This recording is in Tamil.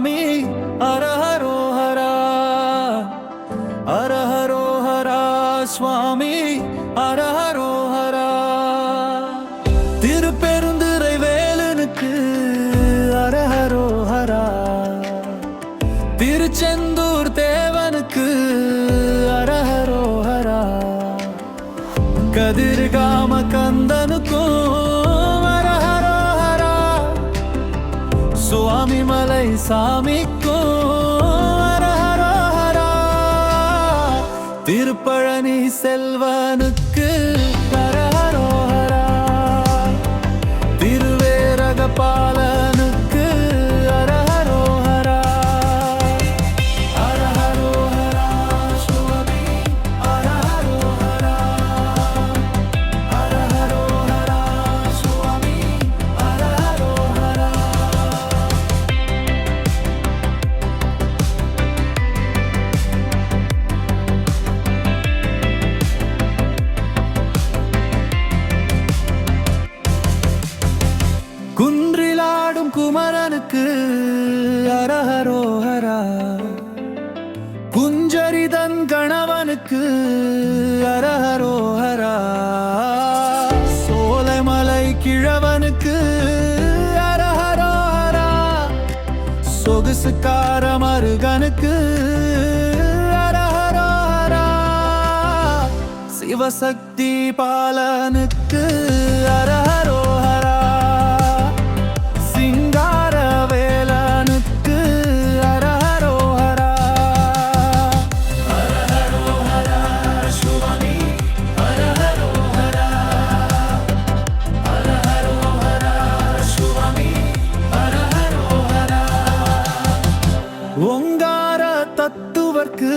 சுவாமி அரஹரோஹரா அரஹரோஹரா சுவாமி அரஹரோஹரா திருப்பெருந்துறை வேலனுக்கு அரஹரோஹரா திருச்செந்தூர் தேவனுக்கு அரஹரோஹரா கதிர்காம கந்தனுக்கும் அரஹரோஹரா சுவாமி மலை சாமிக்கும் அரஹரோஹரா திருப்பழனி செல்வனுக்கு அரஹரோஹரா திருவேரகபாலனுக்கு அரஹரோஹரா அரஹரோஹரா சுவாமி அரஹரோஹரா அரஹரோஹரா சுவாமி அரஹரோஹரா குன்றிலாடும் குமரனுக்கு அரஹரோஹரா குஞ்சரிதன் கணவனுக்கு அரஹரோஹரா சோலைமலை கிழவனுக்கு அரஹரோஹரா சொகுசுக்கார மருகனுக்கு அரஹரோஹரா சிவசக்தி பாலனுக்கு அரஹரோஹரா சிங்காரவேலனுக்கு அரஹரோஹரா அரஹரோஹரா சுவாமி அரஹரோஹரா அரஹரோஹரா சுவாமி அரஹரோஹரா ஓங்கார தத்துவர்க்கு